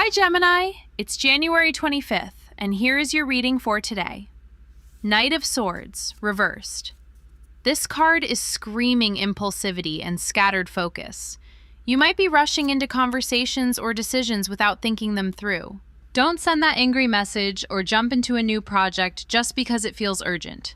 Hi Gemini, it's January 25th, and here is your reading for today. Knight of Swords, reversed. This card is screaming impulsivity and scattered focus. You might be rushing into conversations or decisions without thinking them through. Don't send that angry message or jump into a new project just because it feels urgent.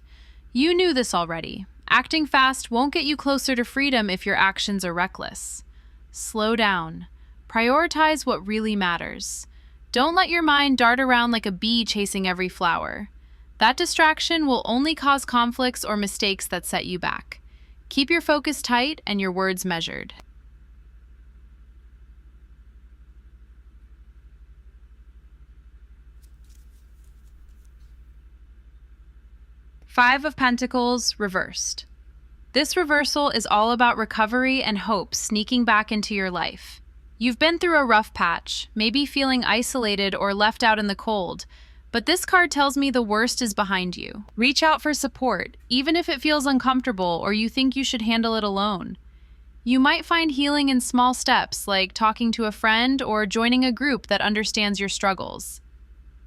You knew this already. Acting fast won't get you closer to freedom if your actions are reckless. Slow down. Prioritize what really matters. Don't let your mind dart around like a bee chasing every flower. That distraction will only cause conflicts or mistakes that set you back. Keep your focus tight and your words measured. Five of Pentacles, reversed. This reversal is all about recovery and hope sneaking back into your life. You've been through a rough patch, maybe feeling isolated or left out in the cold, but this card tells me the worst is behind you. Reach out for support, even if it feels uncomfortable or you think you should handle it alone. You might find healing in small steps, like talking to a friend or joining a group that understands your struggles.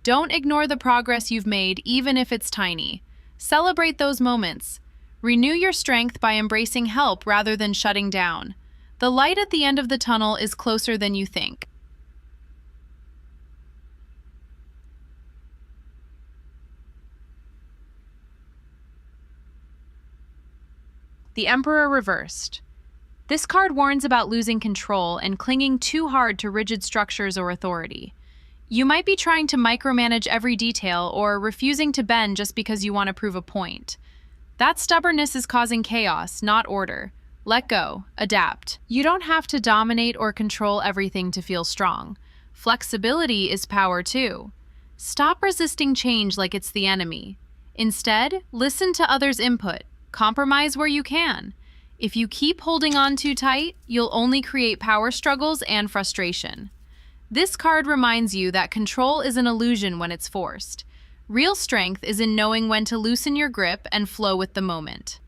Don't ignore the progress you've made, even if it's tiny. Celebrate those moments. Renew your strength by embracing help rather than shutting down. The light at the end of the tunnel is closer than you think. The Emperor, reversed. This card warns about losing control and clinging too hard to rigid structures or authority. You might be trying to micromanage every detail or refusing to bend just because you want to prove a point. That stubbornness is causing chaos, not order. Let go, adapt. You don't have to dominate or control everything to feel strong. Flexibility is power too. Stop resisting change like it's the enemy. Instead, listen to others' input. Compromise where you can. If you keep holding on too tight, you'll only create power struggles and frustration. This card reminds you that control is an illusion when it's forced. Real strength is in knowing when to loosen your grip and flow with the moment.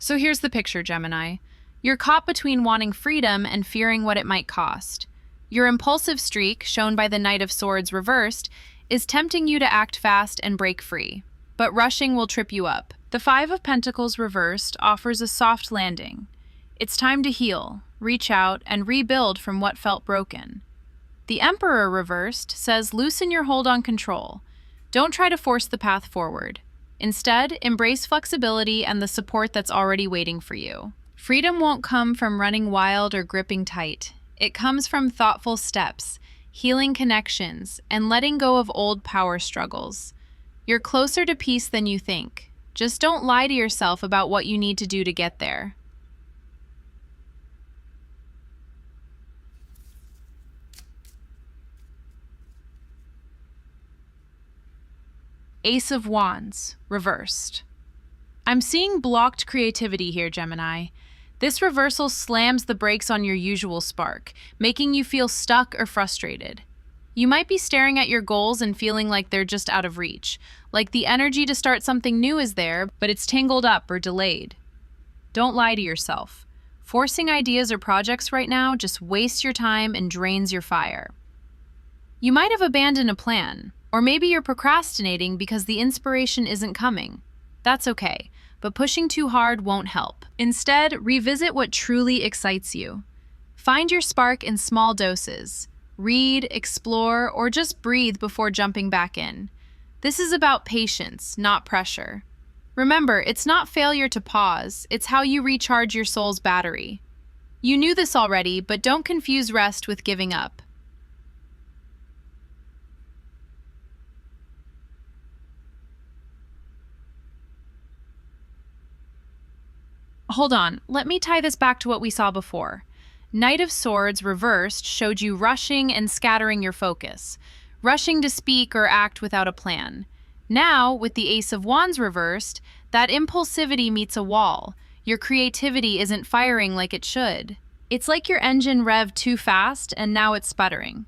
So here's the picture, Gemini. You're caught between wanting freedom and fearing what it might cost. Your impulsive streak, shown by the Knight of Swords reversed, is tempting you to act fast and break free. But rushing will trip you up. The Five of Pentacles reversed offers a soft landing. It's time to heal, reach out, and rebuild from what felt broken. The Emperor reversed says loosen your hold on control. Don't try to force the path forward. Instead, embrace flexibility and the support that's already waiting for you. Freedom won't come from running wild or gripping tight. It comes from thoughtful steps, healing connections, and letting go of old power struggles. You're closer to peace than you think. Just don't lie to yourself about what you need to do to get there. Ace of Wands, reversed. I'm seeing blocked creativity here, Gemini. This reversal slams the brakes on your usual spark, making you feel stuck or frustrated. You might be staring at your goals and feeling like they're just out of reach, like the energy to start something new is there, but it's tangled up or delayed. Don't lie to yourself. Forcing ideas or projects right now just wastes your time and drains your fire. You might have abandoned a plan, or maybe you're procrastinating because the inspiration isn't coming. That's okay, but pushing too hard won't help. Instead, revisit what truly excites you. Find your spark in small doses. Read, explore, or just breathe before jumping back in. This is about patience, not pressure. Remember, it's not failure to pause, it's how you recharge your soul's battery. You knew this already, but don't confuse rest with giving up. Hold on, let me tie this back to what we saw before. Knight of Swords reversed showed you rushing and scattering your focus, rushing to speak or act without a plan. Now, with the Ace of Wands reversed, that impulsivity meets a wall. Your creativity isn't firing like it should. It's like your engine revved too fast and now it's sputtering.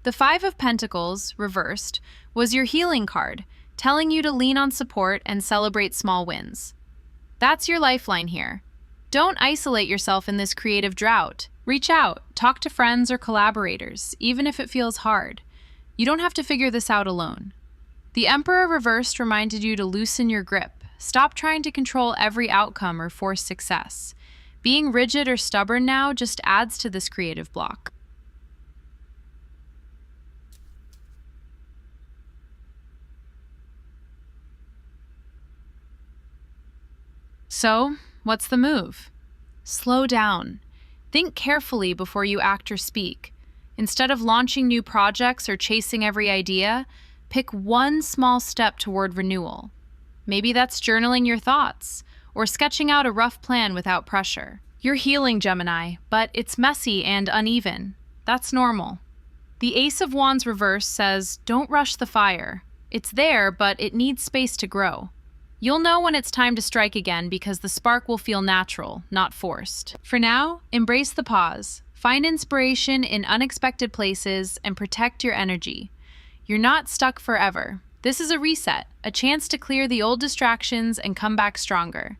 The Five of Pentacles, reversed, was your healing card, telling you to lean on support and celebrate small wins. That's your lifeline here. Don't isolate yourself in this creative drought. Reach out, talk to friends or collaborators, even if it feels hard. You don't have to figure this out alone. The Emperor reversed reminded you to loosen your grip. Stop trying to control every outcome or force success. Being rigid or stubborn now just adds to this creative block. So, what's the move? Slow down. Think carefully before you act or speak. Instead of launching new projects or chasing every idea, pick one small step toward renewal. Maybe that's journaling your thoughts or sketching out a rough plan without pressure. You're healing, Gemini, but it's messy and uneven. That's normal. The Ace of Wands reverse says, don't rush the fire. It's there, but it needs space to grow. You'll know when it's time to strike again because the spark will feel natural, not forced. For now, embrace the pause. Find inspiration in unexpected places and protect your energy. You're not stuck forever. This is a reset, a chance to clear the old distractions and come back stronger.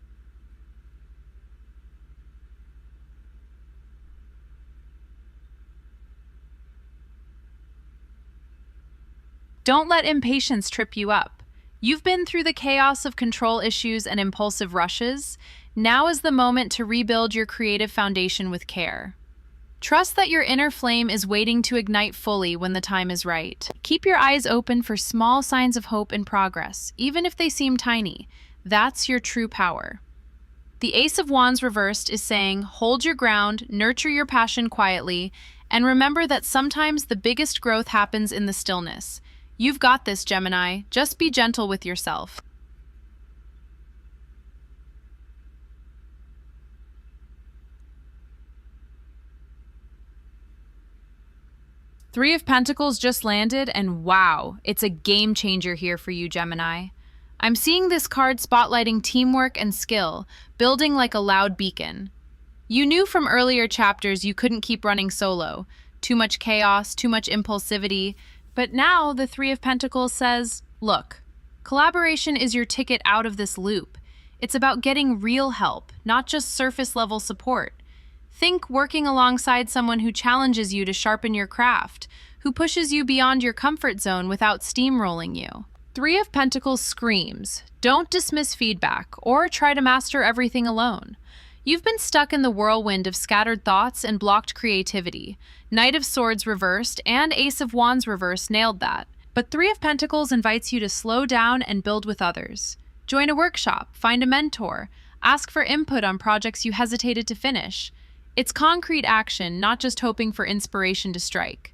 Don't let impatience trip you up. You've been through the chaos of control issues and impulsive rushes. Now is the moment to rebuild your creative foundation with care. Trust that your inner flame is waiting to ignite fully when the time is right. Keep your eyes open for small signs of hope and progress, even if they seem tiny. That's your true power. The Ace of Wands reversed is saying, hold your ground, nurture your passion quietly, and remember that sometimes the biggest growth happens in the stillness. You've got this, Gemini. Just be gentle with yourself. Three of Pentacles just landed, and wow, it's a game changer here for you, Gemini. I'm seeing this card spotlighting teamwork and skill, building like a loud beacon. You knew from earlier chapters you couldn't keep running solo. Too much chaos, too much impulsivity. But now the Three of Pentacles says, look, collaboration is your ticket out of this loop. It's about getting real help, not just surface-level support. Think working alongside someone who challenges you to sharpen your craft, who pushes you beyond your comfort zone without steamrolling you. Three of Pentacles screams, don't dismiss feedback or try to master everything alone. You've been stuck in the whirlwind of scattered thoughts and blocked creativity. Knight of Swords reversed and Ace of Wands reversed nailed that. But Three of Pentacles invites you to slow down and build with others. Join a workshop, find a mentor, ask for input on projects you hesitated to finish. It's concrete action, not just hoping for inspiration to strike.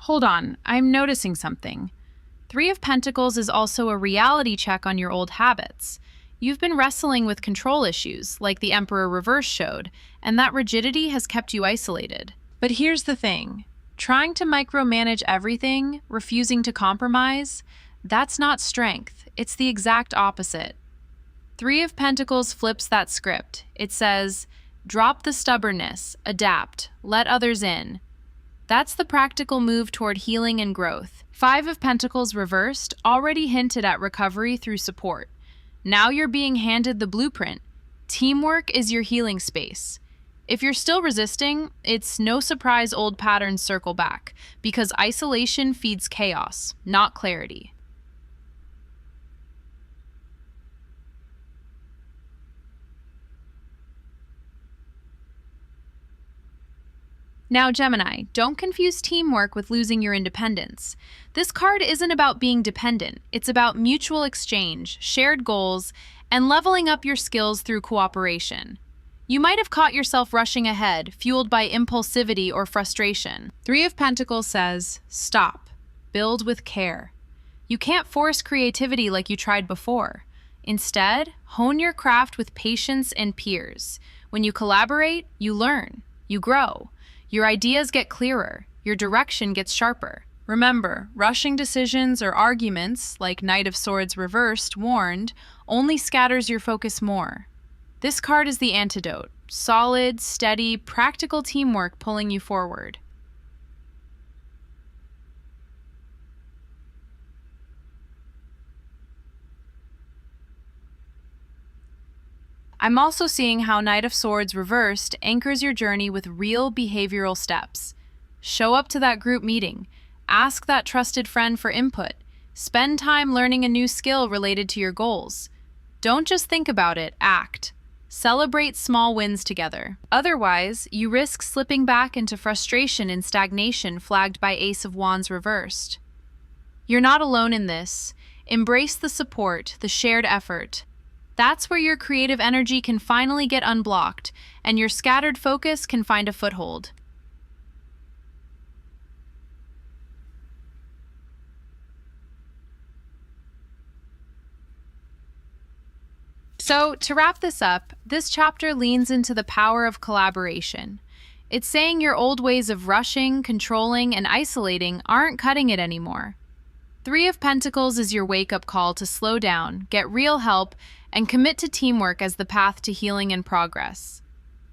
Hold on, I'm noticing something. Three of Pentacles is also a reality check on your old habits. You've been wrestling with control issues, like the Emperor reverse showed, and that rigidity has kept you isolated. But here's the thing. Trying to micromanage everything, refusing to compromise, that's not strength. It's the exact opposite. Three of Pentacles flips that script. It says, drop the stubbornness, adapt, let others in. That's the practical move toward healing and growth. Five of Pentacles reversed already hinted at recovery through support. Now you're being handed the blueprint. Teamwork is your healing space. If you're still resisting, it's no surprise old patterns circle back, because isolation feeds chaos, not clarity. Now, Gemini, don't confuse teamwork with losing your independence. This card isn't about being dependent. It's about mutual exchange, shared goals, and leveling up your skills through cooperation. You might have caught yourself rushing ahead, fueled by impulsivity or frustration. Three of Pentacles says, stop, build with care. You can't force creativity like you tried before. Instead, hone your craft with patience and peers. When you collaborate, you learn, you grow. Your ideas get clearer, your direction gets sharper. Remember, rushing decisions or arguments, like Knight of Swords reversed warned, only scatters your focus more. This card is the antidote. solid, steady, practical teamwork pulling you forward. I'm also seeing how Knight of Swords reversed anchors your journey with real behavioral steps. Show up to that group meeting. Ask that trusted friend for input. Spend time learning a new skill related to your goals. Don't just think about it, act. Celebrate small wins together. Otherwise, you risk slipping back into frustration and stagnation flagged by Ace of Wands reversed. You're not alone in this. Embrace the support, the shared effort. That's where your creative energy can finally get unblocked, and your scattered focus can find a foothold. So, to wrap this up, this chapter leans into the power of collaboration. It's saying your old ways of rushing, controlling, and isolating aren't cutting it anymore. Three of Pentacles is your wake-up call to slow down, get real help, and commit to teamwork as the path to healing and progress.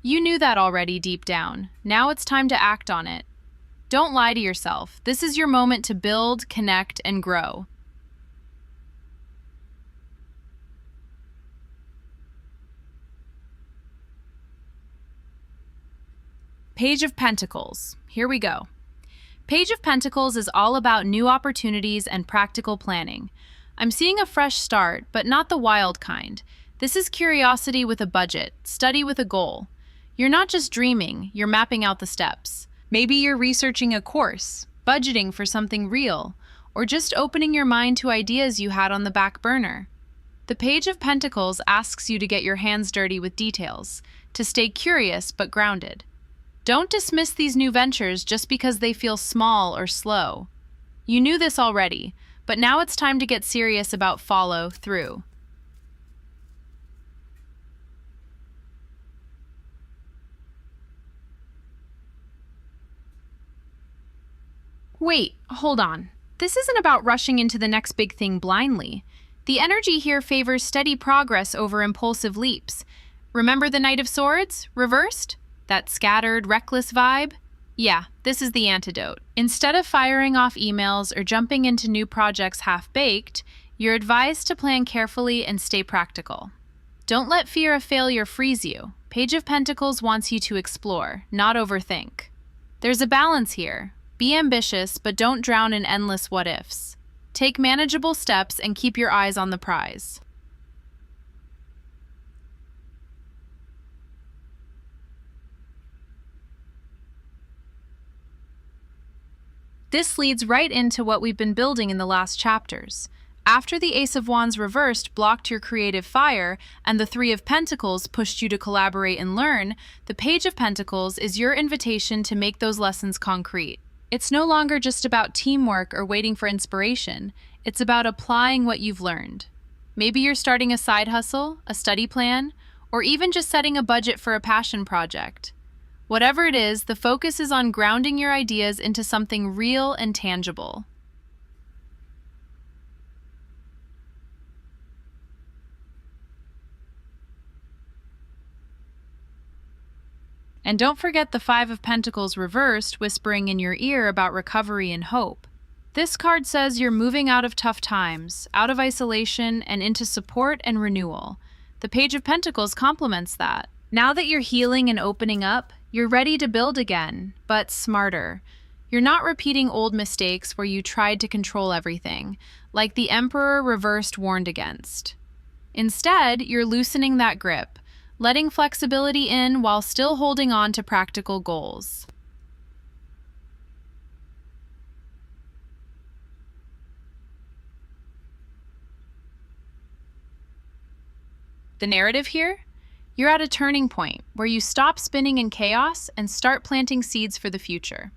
You knew that already deep down. Now it's time to act on it. Don't lie to yourself. This is your moment to build, connect, and grow. Page of Pentacles. Here we go. Page of Pentacles is all about new opportunities and practical planning. I'm seeing a fresh start, but not the wild kind. This is curiosity with a budget, study with a goal. You're not just dreaming, you're mapping out the steps. Maybe you're researching a course, budgeting for something real, or just opening your mind to ideas you had on the back burner. The Page of Pentacles asks you to get your hands dirty with details, to stay curious but grounded. Don't dismiss these new ventures just because they feel small or slow. You knew this already, but now it's time to get serious about follow through. Wait, hold on. This isn't about rushing into the next big thing blindly. The energy here favors steady progress over impulsive leaps. Remember the Knight of Swords, reversed? That scattered, reckless vibe? Yeah, this is the antidote. Instead of firing off emails or jumping into new projects half-baked, you're advised to plan carefully and stay practical. Don't let fear of failure freeze you. Page of Pentacles wants you to explore, not overthink. There's a balance here. Be ambitious, but don't drown in endless what-ifs. Take manageable steps and keep your eyes on the prize. This leads right into what we've been building in the last chapters. After the Ace of Wands reversed blocked your creative fire and the Three of Pentacles pushed you to collaborate and learn, the Page of Pentacles is your invitation to make those lessons concrete. It's no longer just about teamwork or waiting for inspiration. It's about applying what you've learned. Maybe you're starting a side hustle, a study plan, or even just setting a budget for a passion project. Whatever it is, the focus is on grounding your ideas into something real and tangible. And don't forget the Five of Pentacles reversed, whispering in your ear about recovery and hope. This card says you're moving out of tough times, out of isolation, and into support and renewal. The Page of Pentacles complements that. Now that you're healing and opening up, you're ready to build again, but smarter. You're not repeating old mistakes where you tried to control everything, like the Emperor reversed warned against. Instead, you're loosening that grip, letting flexibility in while still holding on to practical goals. The narrative here? You're at a turning point where you stop spinning in chaos and start planting seeds for the future.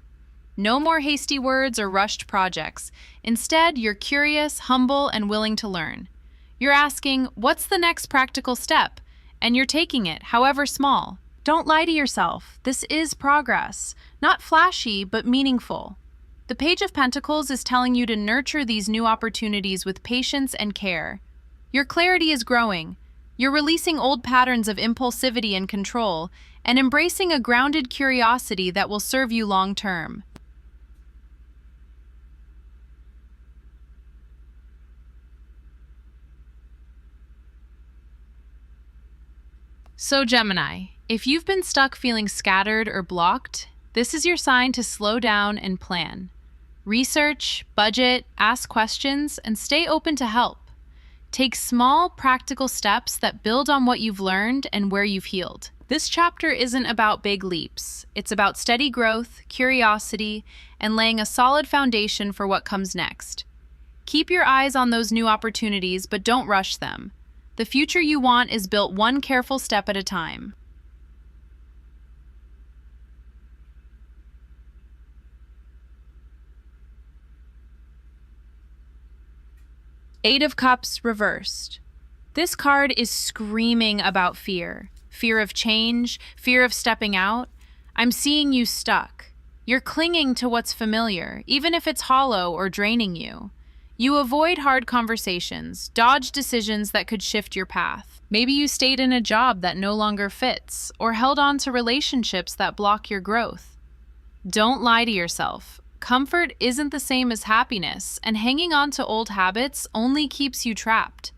No more hasty words or rushed projects. Instead, you're curious, humble, and willing to learn. You're asking, what's the next practical step? And you're taking it, however small. Don't lie to yourself. This is progress. Not flashy, but meaningful. The Page of Pentacles is telling you to nurture these new opportunities with patience and care. Your clarity is growing. You're releasing old patterns of impulsivity and control and embracing a grounded curiosity that will serve you long term. So, Gemini, if you've been stuck feeling scattered or blocked, this is your sign to slow down and plan. Research, budget, ask questions, and stay open to help. Take small, practical steps that build on what you've learned and where you've healed. This chapter isn't about big leaps. It's about steady growth, curiosity, and laying a solid foundation for what comes next. Keep your eyes on those new opportunities, but don't rush them. The future you want is built one careful step at a time. Eight of Cups reversed. This card is screaming about fear. Fear of change, fear of stepping out. I'm seeing you stuck. You're clinging to what's familiar, even if it's hollow or draining you. You avoid hard conversations, dodge decisions that could shift your path. Maybe you stayed in a job that no longer fits, or held on to relationships that block your growth. Don't lie to yourself. Comfort isn't the same as happiness, and hanging on to old habits only keeps you trapped.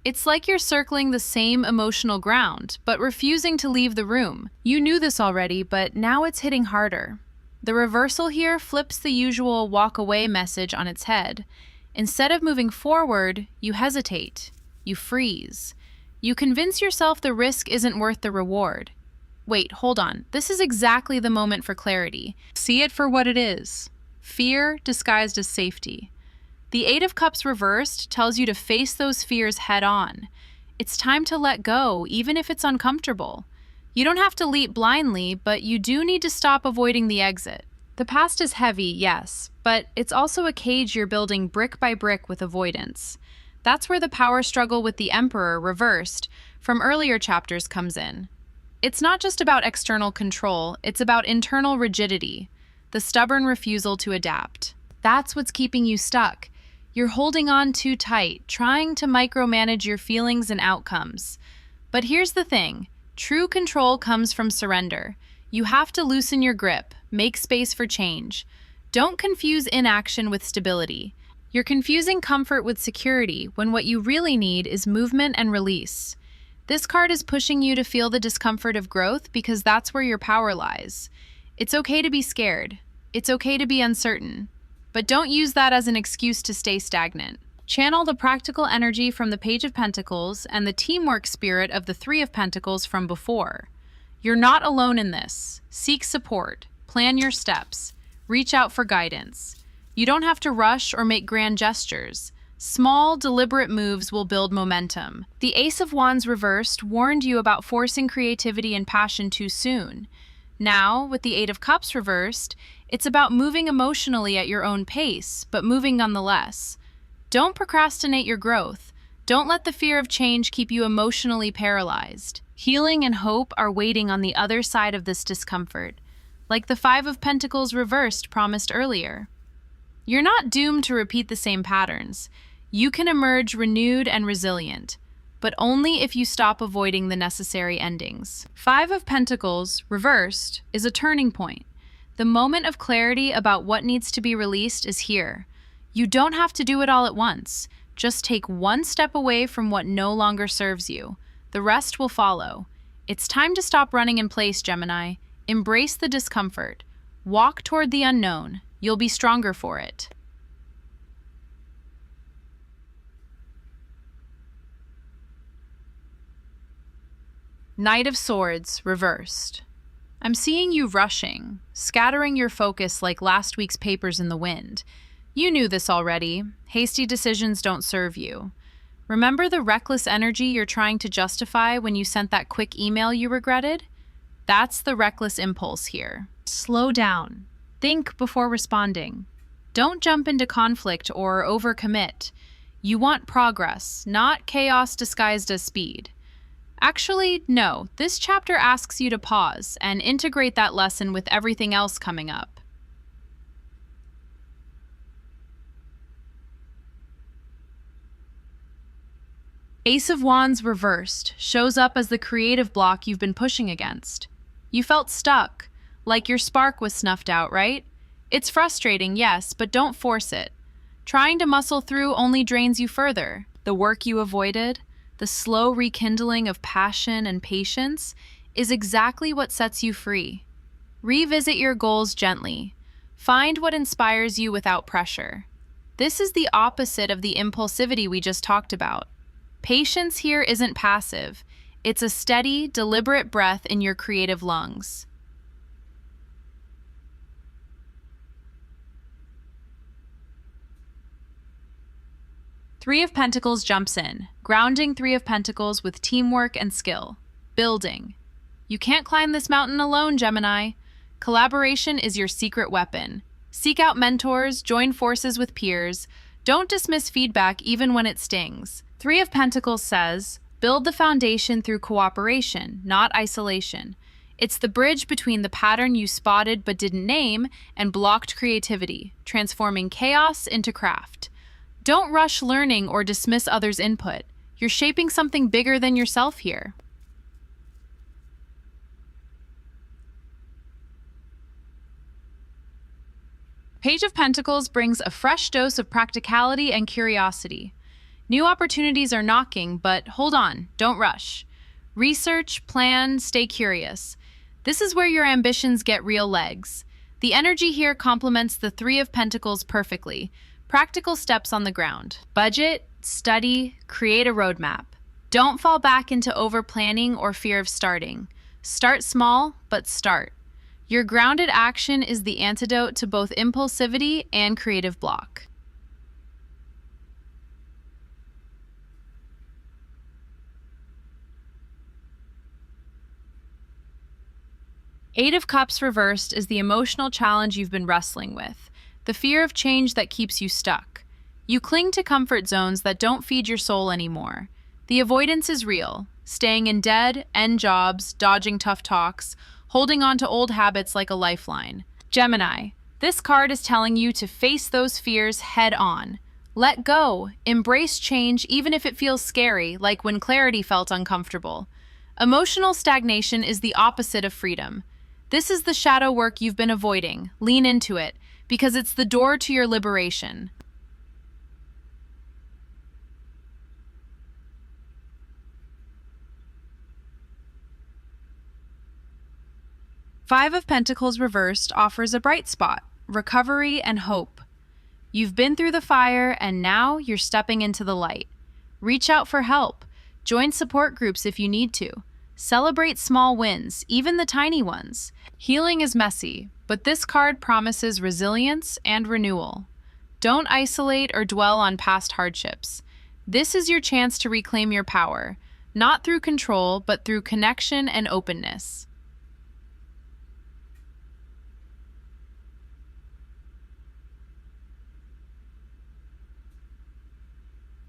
It's like you're circling the same emotional ground, but refusing to leave the room. You knew this already, but now it's hitting harder. The reversal here flips the usual walk away message on its head. Instead of moving forward, you hesitate. You freeze. You convince yourself the risk isn't worth the reward. Wait, hold on. This is exactly the moment for clarity. See it for what it is. Fear disguised as safety. The Eight of Cups reversed tells you to face those fears head on. It's time to let go, even if it's uncomfortable. You don't have to leap blindly, but you do need to stop avoiding the exit. The past is heavy, yes, but it's also a cage you're building brick by brick with avoidance. That's where the power struggle with the Emperor, reversed, from earlier chapters comes in. It's not just about external control, it's about internal rigidity, the stubborn refusal to adapt. That's what's keeping you stuck. You're holding on too tight, trying to micromanage your feelings and outcomes. But here's the thing, true control comes from surrender. You have to loosen your grip, make space for change. Don't confuse inaction with stability. You're confusing comfort with security when what you really need is movement and release. This card is pushing you to feel the discomfort of growth because that's where your power lies. It's okay to be scared. It's okay to be uncertain. But don't use that as an excuse to stay stagnant. Channel the practical energy from the Page of Pentacles and the teamwork spirit of the Three of Pentacles from before. You're not alone in this. Seek support. Plan your steps. Reach out for guidance. You don't have to rush or make grand gestures. Small, deliberate moves will build momentum. The Ace of Wands reversed warned you about forcing creativity and passion too soon. Now, with the Eight of Cups reversed, it's about moving emotionally at your own pace, but moving nonetheless. Don't procrastinate your growth. Don't let the fear of change keep you emotionally paralyzed. Healing and hope are waiting on the other side of this discomfort, like the Five of Pentacles reversed promised earlier. You're not doomed to repeat the same patterns. You can emerge renewed and resilient, but only if you stop avoiding the necessary endings. Five of Pentacles reversed is a turning point. The moment of clarity about what needs to be released is here. You don't have to do it all at once. Just take one step away from what no longer serves you. The rest will follow. It's time to stop running in place, Gemini. Embrace the discomfort. Walk toward the unknown. You'll be stronger for it. Knight of Swords reversed. I'm seeing you rushing, scattering your focus like last week's papers in the wind. You knew this already. Hasty decisions don't serve you. Remember the reckless energy you're trying to justify when you sent that quick email you regretted? That's the reckless impulse here. Slow down. Think before responding. Don't jump into conflict or overcommit. You want progress, not chaos disguised as speed. Actually, no. This chapter asks you to pause and integrate that lesson with everything else coming up. Ace of Wands reversed shows up as the creative block you've been pushing against. You felt stuck, like your spark was snuffed out, right? It's frustrating, yes, but don't force it. Trying to muscle through only drains you further. The work you avoided, the slow rekindling of passion and patience, is exactly what sets you free. Revisit your goals gently. Find what inspires you without pressure. This is the opposite of the impulsivity we just talked about. Patience here isn't passive. It's a steady, deliberate breath in your creative lungs. Three of Pentacles jumps in, grounding Three of Pentacles with teamwork and skill. Building. You can't climb this mountain alone, Gemini. Collaboration is your secret weapon. Seek out mentors, join forces with peers. Don't dismiss feedback even when it stings. Three of Pentacles says, build the foundation through cooperation, not isolation. It's the bridge between the pattern you spotted but didn't name and blocked creativity, transforming chaos into craft. Don't rush learning or dismiss others' input. You're shaping something bigger than yourself here. Page of Pentacles brings a fresh dose of practicality and curiosity. New opportunities are knocking, but hold on, don't rush. Research, plan, stay curious. This is where your ambitions get real legs. The energy here complements the Three of Pentacles perfectly. Practical steps on the ground. Budget, study, create a roadmap. Don't fall back into over-planning or fear of starting. Start small, but start. Your grounded action is the antidote to both impulsivity and creative block. Eight of Cups reversed is the emotional challenge you've been wrestling with, the fear of change that keeps you stuck. You cling to comfort zones that don't feed your soul anymore. The avoidance is real, staying in dead end jobs, dodging tough talks, holding on to old habits like a lifeline. Gemini, this card is telling you to face those fears head on. Let go, embrace change even if it feels scary, like when clarity felt uncomfortable. Emotional stagnation is the opposite of freedom. This is the shadow work you've been avoiding. Lean into it, because it's the door to your liberation. Five of Pentacles reversed offers a bright spot, recovery and hope. You've been through the fire and now you're stepping into the light. Reach out for help. Join support groups if you need to. Celebrate small wins, even the tiny ones. Healing is messy, but this card promises resilience and renewal. Don't isolate or dwell on past hardships. This is your chance to reclaim your power, not through control, but through connection and openness.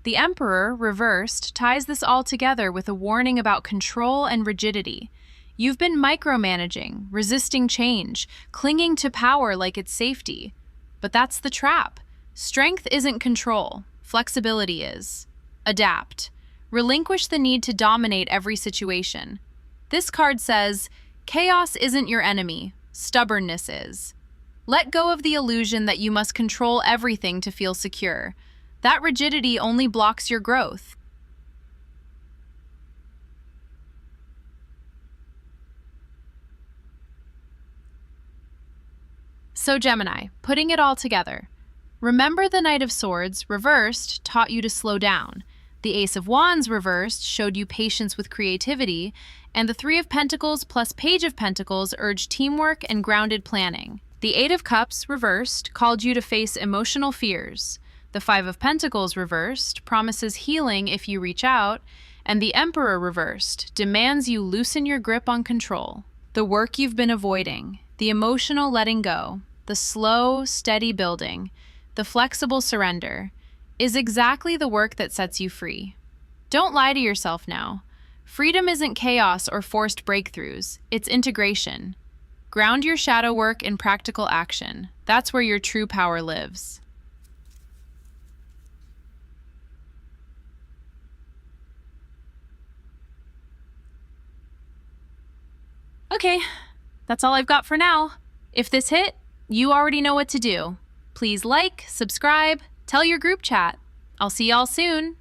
The Emperor, reversed, ties this all together with a warning about control and rigidity. You've been micromanaging, resisting change, clinging to power like it's safety. But that's the trap. Strength isn't control, flexibility is. Adapt. Relinquish the need to dominate every situation. This card says, chaos isn't your enemy, stubbornness is. Let go of the illusion that you must control everything to feel secure. That rigidity only blocks your growth. So Gemini, putting it all together. Remember the Knight of Swords, reversed, taught you to slow down. The Ace of Wands, reversed, showed you patience with creativity. And the Three of Pentacles plus Page of Pentacles urged teamwork and grounded planning. The Eight of Cups, reversed, called you to face emotional fears. The Five of Pentacles reversed promises healing if you reach out, and the Emperor reversed demands you loosen your grip on control. The work you've been avoiding, the emotional letting go, the slow, steady building, the flexible surrender, is exactly the work that sets you free. Don't lie to yourself now. Freedom isn't chaos or forced breakthroughs, it's integration. Ground your shadow work in practical action. That's where your true power lives. Okay, that's all I've got for now. If this hit, you already know what to do. Please like, subscribe, tell your group chat. I'll see y'all soon.